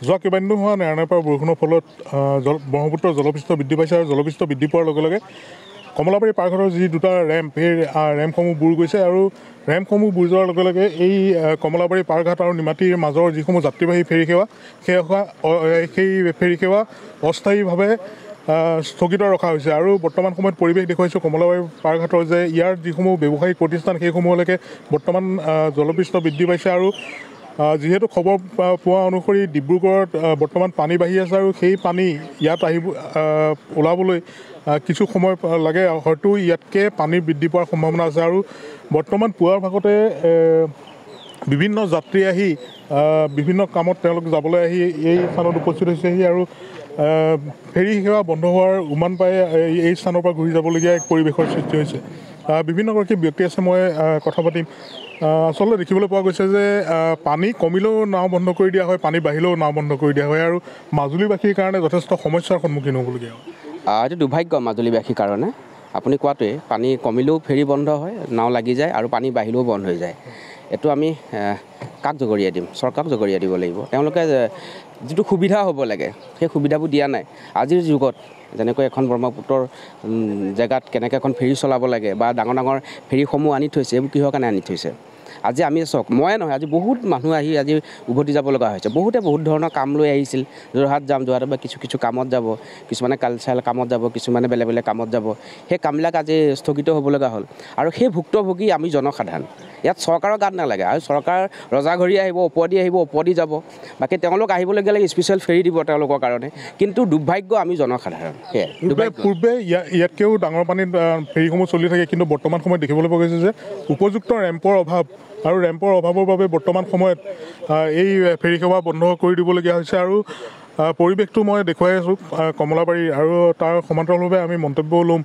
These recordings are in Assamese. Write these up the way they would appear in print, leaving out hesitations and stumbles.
যোৱা কেইবাদিনো হোৱা নেৰানেপেৰা বৰষুণৰ ফলত ব্ৰহ্মপুত্ৰৰ জলপৃষ্ঠ বৃদ্ধি পাইছে আৰু জলপৃষ্ঠ বৃদ্ধি পোৱাৰ লগে লগে কমলাবাৰী পাৰঘাটৰ যি দুটা ৰেম্প সেই ৰেম্পসমূহ বুৰ গৈছে আৰু ৰেম্পসমূহ বুৰ যোৱাৰ লগে লগে এই কমলাবাৰী পাৰঘাট আৰু নিমাতীৰ মাজৰ যিসমূহ যাত্ৰীবাহী ফেৰীসেৱা সেই ফেৰীসেৱা অস্থায়ীভাৱে স্থগিত ৰখা হৈছে আৰু বৰ্তমান সময়ত পৰিৱেশ দেখুৱাইছোঁ কমলাবাৰী পাৰঘাটৰ যে ইয়াৰ যিসমূহ ব্যৱসায়িক প্ৰতিষ্ঠান সেইসমূহলৈকে বৰ্তমান জলপৃষ্ঠ বৃদ্ধি পাইছে আৰু যিহেতু খবৰ পোৱা অনুসৰি ডিব্ৰুগড়ত বৰ্তমান পানী বাঢ়ি আছে আৰু সেই পানী ইয়াত ওলাবলৈ কিছু সময় লাগে হয়তো ইয়াতকৈ পানী বৃদ্ধি পোৱাৰ সম্ভাৱনা আছে আৰু বৰ্তমান পুৱাৰ ভাগতে বিভিন্ন যাত্ৰী আহি বিভিন্ন কামত তেওঁলোক যাবলৈ আহি এই স্থানত উপস্থিত হৈছেহি আৰু ফেৰী সেৱা বন্ধ হোৱাৰ উমান পাই এই স্থানৰ পৰা ঘূৰি যাবলগীয়া এক পৰিৱেশৰ সৃষ্টি হৈছে বিভিন্নগৰাকী ব্যক্তি আছে মই কথা পাতিম আচলতে দেখিবলৈ পোৱা গৈছে যে পানী কমিলেও নাও বন্ধ কৰি দিয়া হয় পানী বাঢ়িলেও নাও বন্ধ কৰি দিয়া হয় আৰু মাজুলীবাসীৰ কাৰণে যথেষ্ট সমস্যাৰ সন্মুখীন হ'বলগীয়া হয় এইটো দুৰ্ভাগ্য মাজুলীবাসীৰ কাৰণে আপুনি কোৱাটোৱে পানী কমিলেও ফেৰী বন্ধ হয় নাও লাগি যায় আৰু পানী বাঢ়িলেও বন্ধ হৈ যায় এইটো আমি কাক জগৰীয়া দিম চৰকাৰক জগৰীয়া দিব লাগিব তেওঁলোকে যিটো সুবিধা হ'ব লাগে সেই সুবিধাবোৰ দিয়া নাই আজিৰ যুগত যেনেকৈ এখন ব্ৰহ্মপুত্ৰৰ জেগাত কেনেকৈ এখন ফেৰী চলাব লাগে বা ডাঙৰ ডাঙৰ ফেৰীসমূহ আনি থৈছে এইবোৰ কিহৰ কাৰণে আনি থৈছে আজি আমি চাওক ময়ে নহয় আজি বহুত মানুহ আহি আজি উভতি যাব লগা হৈছে বহুতে বহুত ধৰণৰ কাম লৈ আহিছিল যোৰহাট যাম যোৰহাটৰ পৰা কিছু কামত যাব কিছুমানে কালচাৰেল কামত যাব কিছুমানে বেলেগ বেলেগ কামত যাব সেই কামবিলাক আজি স্থগিত হ'ব লগা হ'ল আৰু সেই ভুক্তভোগী আমি জনসাধাৰণ ইয়াত চৰকাৰৰ গাত নালাগে আৰু চৰকাৰ ৰজাঘৰী আহিব ওপৰদি যাব বাকী তেওঁলোক আহিবলগীয়া লাগে স্পেচিয়েল ফেৰী দিব তেওঁলোকৰ কাৰণে কিন্তু দুৰ্ভাগ্য আমি জনসাধাৰণ পূৰ্বে ইয়াতকৈও ডাঙৰ পানীত ফেৰীসমূহ চলি থাকে কিন্তু বৰ্তমান সময়ত দেখিবলৈ পোৱা গৈছে যে উপযুক্ত ৰেম্পৰ অভাৱ আৰু ৰেম্পৰ অভাৱৰ বাবে বৰ্তমান সময়ত এই ফেৰী সেৱা বন্ধ কৰি দিবলগীয়া হৈছে আৰু পৰিৱেশটো মই দেখুৱাই আছোঁ কমলাবাৰী আৰু তাৰ সমান্তৰালভাৱে আমি মন্তব্যও ল'ম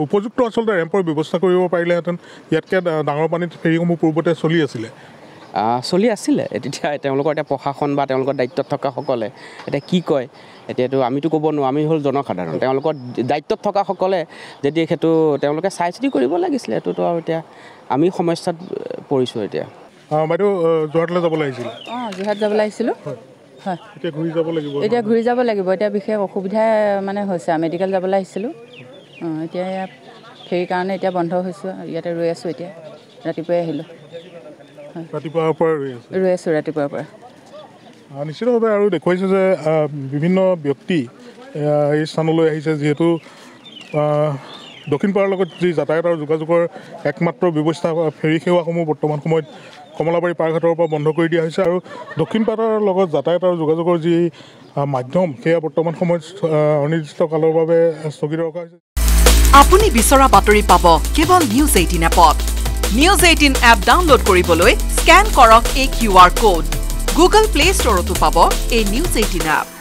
উপযুক্ত আচলতে ৰেম্পৰ ব্যৱস্থা কৰিব পাৰিলেহেঁতেন ইয়াতকৈ ডাঙৰ পানীত ফেৰীসমূহ পূৰ্বতে চলি আছিলে তেতিয়া তেওঁলোকৰ এতিয়া প্ৰশাসন বা তেওঁলোকৰ দায়িত্বত থকাসকলে এতিয়া কি কয় এতিয়াতো আমিতো ক'ব নোৱাৰোঁ আমি হ'ল জনসাধাৰণ তেওঁলোকৰ দায়িত্বত থকাসকলে যদি সেইটো তেওঁলোকে চাই চিতি কৰিব লাগিছিলে এইটোতো আৰু এতিয়া আমি সমস্যাত পৰিছোঁ এতিয়া বাইদেউ যোৰহাটলৈ যাবলৈ আহিছিল যোৰহাট যাবলৈ আহিছিলোঁ হয় এতিয়া ঘূৰি যাব লাগিব এতিয়া বিশেষ অসুবিধা মানে হৈছে মেডিকেল যাবলৈ আহিছিলোঁ এতিয়া ফেৰীৰ কাৰণে এতিয়া বন্ধ হৈছোঁ ইয়াতে ৰৈ আছোঁ এতিয়া ৰাতিপুৱাই আহিলোঁ ৰাতিপুৱাৰ পৰা ৰৈ আছোঁ ৰাতিপুৱাৰ পৰা নিশ্চিতভাৱে আৰু দেখুৱাইছে যে বিভিন্ন ব্যক্তি এই স্থানলৈ আহিছে যিহেতু দক্ষিণ পাৰৰ লগত যি যাতায়াত আৰু যোগাযোগৰ একমাত্ৰ ব্যৱস্থা ফেৰী সেৱাসমূহ বৰ্তমান সময়ত কমলাবাৰী পাৰঘাটৰ পৰা বন্ধ কৰি দিয়া হৈছে আৰু দক্ষিণ পাৰৰ লগত যাতায়াত আৰু যোগাযোগৰ যি মাধ্যম সেয়া বৰ্তমান সময়ত অনিৰ্দিষ্ট কালৰ বাবে স্থগিত ৰখা হৈছে আপুনি বিচৰা বাতৰি পাব কেৱল নিউজ 18 এপত নিউজ 18 এপ ডাউনলোড কৰিবলৈ স্ক্যান কৰক এই QR কোড গুগল প্লে ষ্টৰতো পাব এই নিউজ 18 এপ